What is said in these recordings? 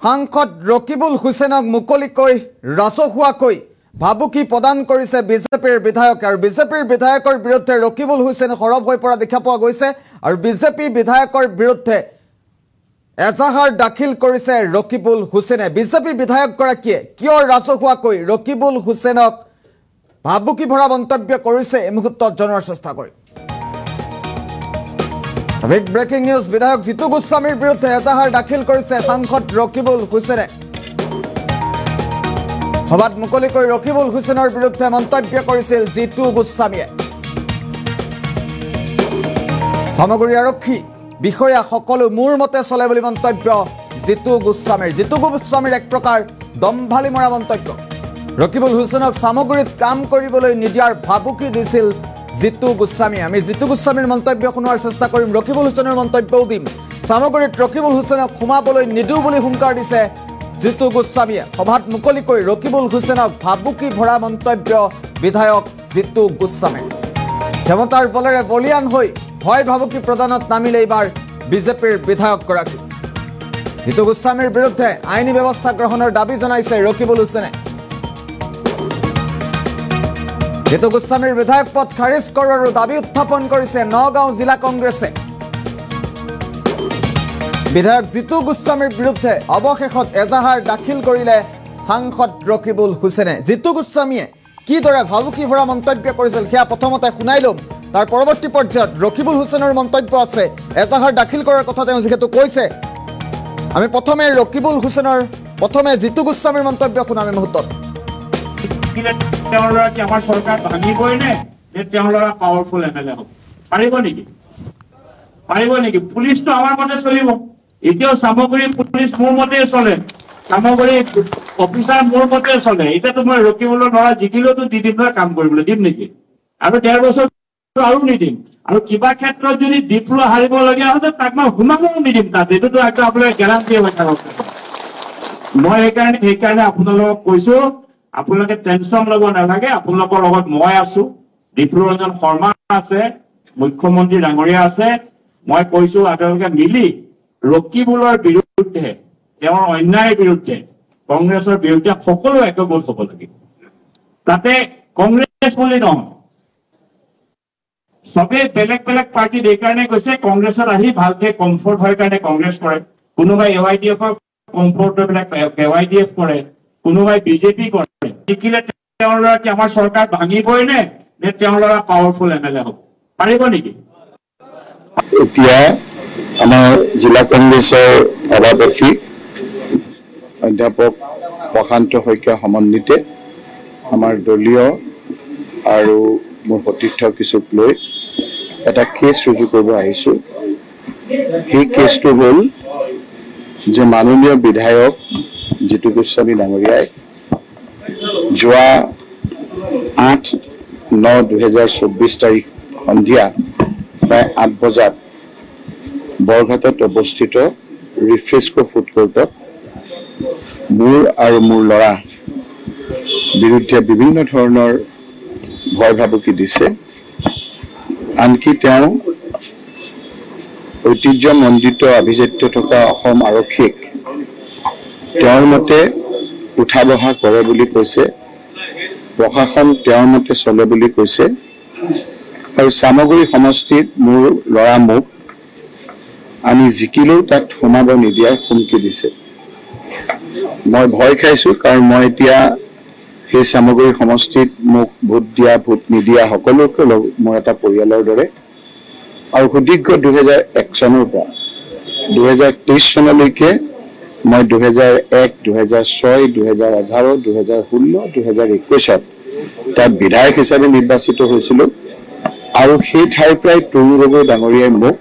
সাংসদ ৰকিবুল হুছেইনক মুকলিকৈ ৰাজহুৱাকৈ ভাবুকি প্ৰদান কৰিছে বিজেপিৰ বিধায়ক আৰু বিজেপিৰ বিধায়কৰ বিৰুদ্ধে ৰকিবুল হুছেইন সৰব হৈ পৰা দেখা পোৱা গৈছে আৰু বিজেপি বিধায়কৰ বিৰুদ্ধে এজাহাৰ দাখিল কৰিছে ৰকিবুল হুছেইনে বিজেপি বিধায়কগৰাকীয়ে কিয় ৰাজহুৱাকৈ ৰকিবুল হুছেইনক ভাবুকি ভৰা মন্তব্য কৰিছে এই মুহূৰ্তত জনাৰ চেষ্টা কৰিম Big breaking news বিধায়ক জিতু গোস্বামীৰ বিৰুদ্ধে এজাহাৰ দাখিল কৰিছে সাংসদ ৰকিবুল হুছেইনে সভাত মুকলিকৈ ৰকিবুল হুছেইনৰ বিৰুদ্ধে মন্তব্য কৰিছিল জিতু গোস্বামীয়ে সামগ্ৰী আৰক্ষী বিষয়া সকলো মোৰ মতে চলে বুলি মন্তব্য জিতু গোস্বামীৰ এক প্ৰকাৰ দম্ভালি মৰা মন্তব্য ৰকিবুল হুছেইনক সামগ্ৰীত কাম কৰিবলৈ নিদিয়াৰ ভাবুকি দিছিল জিতু গোস্বামী আমি জিতু গোস্বামীৰ মন্তব্য শুনাৰ চেষ্টা কৰিম ৰকিবুল হুছেইনৰ মন্তব্যও দিম সামগ্ৰীত ৰকিবুল হুছেইনক সোমাবলৈ নিদিও বুলি হুংকাৰ দিছে জিতু গোস্বামীয়ে সভাত মুকলিকৈ ৰকিবুল হুছেইনক ভাবুকি ভৰা মন্তব্য বিধায়ক জিতু গোস্বামী ক্ষমতাৰ বলেৰে বলিয়ান হৈ ভয় ভাবুকি প্ৰদানত নামিলে এইবাৰ বিজেপিৰ বিধায়কগৰাকী জিতু গোস্বামীৰ বিৰুদ্ধে আইনী ব্যৱস্থা গ্ৰহণৰ দাবী জনাইছে ৰকিবুল হুছেইনে জিতু গোস্বামীৰ বিধায়ক পদ খাৰিজ কৰাৰ দাবী উত্থাপন কৰিছে নগাঁও জিলা কংগ্ৰেছে বিধায়ক জিতু গোস্বামীৰ বিৰুদ্ধে অৱশেষত এজাহাৰ দাখিল কৰিলে সাংসদ ৰকিবুল হুছেইনে জিতু গোস্বামীয়ে কিদৰে ভাবুকি ভৰা মন্তব্য কৰিছিল সেয়া প্ৰথমতে শুনাই ল'ম তাৰ পৰৱৰ্তী পৰ্যায়ত ৰকিবুল হুছেইনৰ মন্তব্য আছে এজাহাৰ দাখিল কৰাৰ কথা তেওঁ যিহেতু কৈছে আমি প্ৰথমে ৰকিবুল হুছেইনৰ প্ৰথমে জিতু গোস্বামীৰ মন্তব্য শুনাম এই মুহূৰ্তত আমাৰ সৰকাৰ ভাঙিবই নে যে তেওঁলোৰা পাওয়াৰফুল এমএলএ হ'ব পাৰিব নেকি পুলিশ তো আমাৰ মতে চলিব এতিয়াও সামগ্ৰী পুলিশ মোৰ মতে চলে সামগ্ৰী অফিসাৰ মোৰ মতে চলে এটা তো মই ৰকিবুলৰ নৰা জিকিলেও তো দিদিম কাম কৰিবলৈ দিম নেকি আৰু 1.5 বছৰ আৰু নিদিম আৰু কিবা ক্ষেত্ৰত যদি ডিপ্লো হাৰিবলগীয়া হয় তাক মই সোমাবও নিদিম তাত এইটোতো একটা আপোনাৰ গ্যাৰান্টি হৈ থাকক মই সেইকাৰণে আপোনালোকক কৈছো আপোনালোকে টেনশন লব নালাগে আপোনালোকৰ লগত মই আছো দীপৰঞ্জন শৰ্মা আছে মুখ্যমন্ত্ৰী ডাঙৰীয়া আছে মই কৈছো আপোনালোকে মিলি ৰকিবুলৰ বিৰুদ্ধে তেওঁৰ অন্যায়ৰ বিৰুদ্ধে কংগ্ৰেছৰ বিৰুদ্ধে সকলো একগোট হ'ব লাগে তাতে কংগ্ৰেছ বুলি নহয় সবে বেলেগ বেলেগ পাৰ্টি এই কাৰণে কৈছে কংগ্ৰেছত আহি ভালকে কমফৰ্ট হয় কাৰণে কংগ্ৰেছ কৰে কোনোবাই AYDF কমফৰ্ট বিলাক AYDF কৰে কোনোবাই বিজেপি কৰে জিকিলে তেওঁলোৰা কি আমাৰ সৰকাৰ ভাঙিবই নে যে তেওঁলোৰা পাওয়াৰফুল এমএলএ হ'ব পাৰিব নেকি এতিয়া আমাৰ জিলা কংগ্ৰেছৰ সভাপতি অধ্যাপক প্ৰশান্ত শইকীয়া সমন্বিতে আমাৰ দলীয় আৰু মোৰ সতীৰ্থ কিছুক লৈ এটা কেছ ৰুজু কৰিব আহিছো এই কেছটো হ'ল যে মাননীয় বিধায়ক জিতু গোস্বামী ডাঙৰীয়াই যোৱা 8/9/2024 তাৰিখ সন্ধিয়া প্ৰায় 8 বজাত বৰঘাটত অৱস্থিত ৰিফ্ৰেস্কো ফুড কোৰ্টত মোৰ আৰু মোৰ ল'ৰা বিৰুদ্ধে বিভিন্ন ধৰণৰ ভয় ভাবুকি দিছে আনকি তেওঁ ঐতিহ্যমণ্ডিত আভিজাত্য থকা অসম আৰক্ষীক তেওঁৰ মতে উঠা বহা কৰে বুলি কৈছে প্ৰশাসন তেওঁৰ মতে চলে বুলি কৈছে আৰু সামগ্ৰী সমষ্টিত মোৰ ল'ৰা মোক আমি জিকিলেও তাত সোমাব নিদিয়াৰ হুমকি দিছে মই ভয় খাইছো কাৰণ মই এতিয়া সেই সামগ্ৰী সমষ্টিত মোক ভোট দিয়া ভোট নিদিয়া সকলোকে মই এটা পৰিয়ালৰ দৰে আৰু সুদীৰ্ঘ 2001 চনৰ পৰা 2023 চনলৈকে মই 2001 2006 2011 2016 2021 তাত বিধায়ক হিচাপে নিৰ্বাচিত হৈছিলো আৰু সেই ঠাইৰ প্ৰায় তৰুণ গগৈ ডাঙৰীয়াই মোক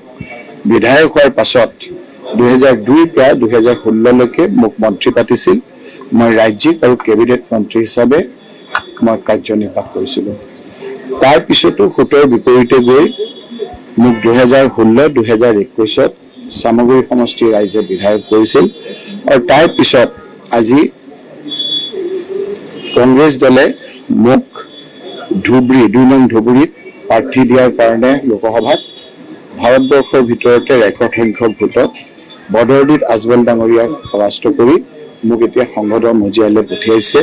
বিধায়ক হোৱাৰ পাছত 2002 পৰা 2016 লৈকে মোক মন্ত্ৰী পাতিছিল মই ৰাজ্যিক আৰু কেবিনেট মন্ত্ৰী হিচাপে মই কাৰ্যনিৰ্বাহ কৰিছিলো তাৰ পিছতো খুটৰ বিপৰীতে গৈ মোক 2016 2021 সামগ্ৰী সমষ্টি ৰাইজে বিধায়ক কৰিছিল আৰু তাৰ পিছত আজি কংগ্ৰেছ দলে মোক ধুবুৰী 2 নং ধুবুৰীত প্ৰাৰ্থী দিয়াৰ কাৰণে লোকসভাত ভাৰতবৰ্ষৰ ভিতৰতে ৰেকৰ্ড সংখ্যক ভোটত বদৰদীত আজমল ডাঙৰীয়াক পৰাস্ত কৰি মোক এতিয়া সংসদৰ মজিয়ালৈ পঠিয়াইছে।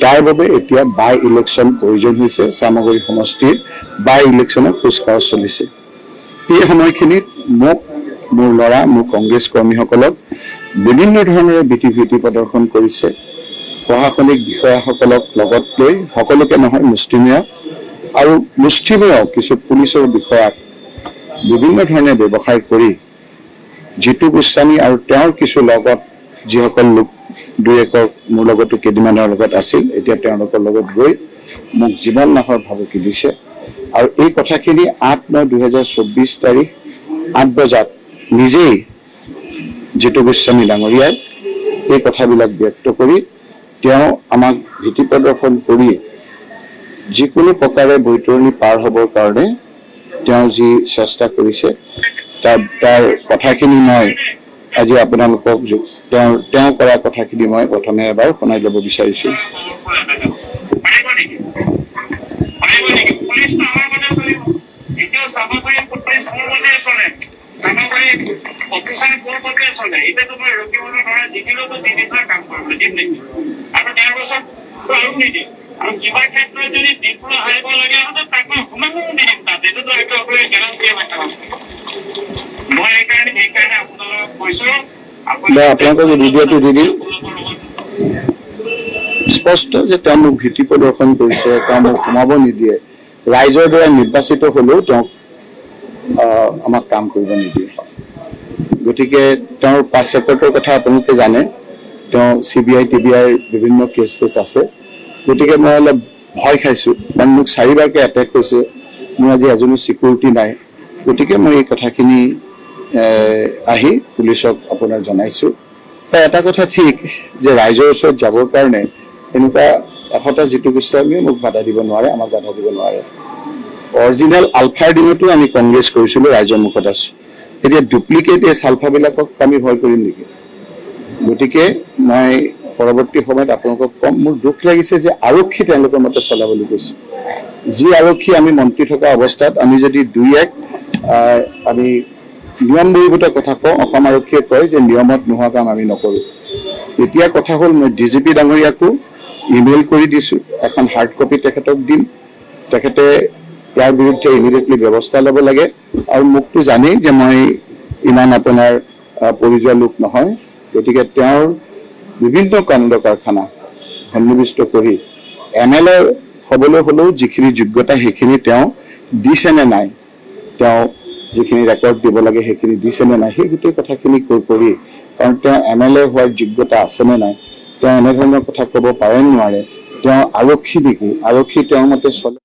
তাৰ বাবে এতিয়া বাই ইলেকশ্যন প্ৰয়োজন হৈছে। চামগুৰি সমষ্টিৰ বাই ইলেকশ্যনৰ কুচকাৱাজ চলিছে। এই সময়খিনিত মোক, মোৰ ল'ৰা, মোৰ কংগ্ৰেছ কৰ্মীসকলক বিভিন্ন ধৰণেৰে ভীতি প্ৰদৰ্শন কৰিছে। প্ৰশাসনিক বিষয়াসকলক লগত লৈ, সকলোকে নহয়, মুষ্টিমেয় আৰু মুষ্টিমেয় কিছু পুলিচৰ বিষয়াক বিভিন্ন ধৰণে ব্যৱসায় কৰি জিতু গোস্বামী আৰু তেওঁৰ কিছু লগত যিসকল লোক দুই একৰ মোৰ লগতো কেইদিনমানৰ লগত আছিল, এতিয়া তেওঁলোকৰ লগত গৈ মোক জীৱন নাশৰ ভাবুকি দিছে। আৰু এই কথাখিনি 8/9/2024 তাৰিখ 8 বজাত নিজেই জিতু গোস্বামী ডাঙৰীয়াই এই কথাবিলাক ব্যক্ত কৰি তেওঁ আমাক ভীতি প্ৰদৰ্শন কৰি যিকোনো প্ৰকাৰে বৈতৰণি পাৰ হ'বৰ কাৰণে তেওঁ যি চেষ্টা কৰিছে তাৰ কথাখিনি মই আজি আপোনালোকক তেওঁ কৰা কথাখিনি মই প্ৰথমে এবাৰ শুনাই ল'ব বিচাৰিছোঁ। আপোনালোকক ভিডিঅ'টো দি দিম। স্পষ্ট যে তেওঁ মোক ভীতি প্ৰদৰ্শন কৰিছে, তেওঁ মোক সোমাব নিদিয়ে। ৰাইজৰ দ্বাৰা নিৰ্বাচিত হ'লেও তেওঁক আমাক কাম কৰিব নিদিয়ে। গতিকে তেওঁৰ পাছ ৰেকৰ্ডৰ কথা আপোনালোকে জানে। তেওঁ CBI TBI বিভিন্ন কেছ আছে। গতিকে মই অলপ ভয় খাইছোঁ, কাৰণ মোক 4বাৰকৈ এটেক হৈছে। মোৰ আজি এজনো চিকিউৰিটি নাই। গতিকে মই এই কথাখিনি আহি পুলিচক আপোনাৰ জনাইছোঁ। এটা কথা ঠিক যে ৰাইজৰ ওচৰত যাবৰ কাৰণে এনেকুৱা 100টা জিতু গোস্বামীয়ে মোক বাধা দিব নোৱাৰে, আমাক বাধা দিব নোৱাৰে। অৰিজিনেল আলফাৰ দিনতো আমি কংগ্ৰেছ কৰিছিলোঁ, ৰাইজৰ মুখত আছোঁ। এতিয়া ডুপ্লিকেট এই চালফাবিলাকক আমি ভয় কৰিম নেকি? গতিকে মই পৰৱৰ্তী সময়ত আপোনালোকক কম, মোৰ দুখ লাগিছে যে আৰক্ষী তেওঁলোকৰ মতে চলাবলৈ গৈছে। যি আৰক্ষী আমি মন্ত্ৰী থকা অৱস্থাত আমি যদি আমি নিয়ম বহিৰ্ভূত কথা কওঁ, অসম আৰক্ষীয়ে কয় যে নিয়মত নোহোৱা কাম আমি নকৰোঁ। এতিয়া কথা হ'ল, মই DGP ডাঙৰীয়াকো ইমেইল কৰি দিছোঁ, এখন হাৰ্ড কপি তেখেতক দিম। তেখেতে ইয়াৰ বিৰুদ্ধে ইমিডিয়েটলি ব্যৱস্থা ল'ব লাগে। আৰু মোকতো জানেই যে মই ইমান আপোনাৰ পৰিযোৱা লোক নহয়। গতিকে তেওঁৰ বিভিন্ন কাণ্ড কাৰখানা সন্নিৱিষ্ট কৰি MLA হ'বলৈ হ'লেও যিখিনি যোগ্যতা সেইখিনি তেওঁ দিছে নে নাই, তেওঁ যিখিনি ৰেকৰ্ড দিব লাগে সেইখিনি দিছে নে নাই, সেই গোটেই কথাখিনি কৰি, কাৰণ তেওঁ MLA হোৱাৰ যোগ্যতা আছে নে নাই, তেওঁ এনেধৰণৰ কথা ক'ব পাৰে নোৱাৰে, তেওঁ আৰক্ষী নেকি, আৰক্ষী তেওঁৰ মতে চলে।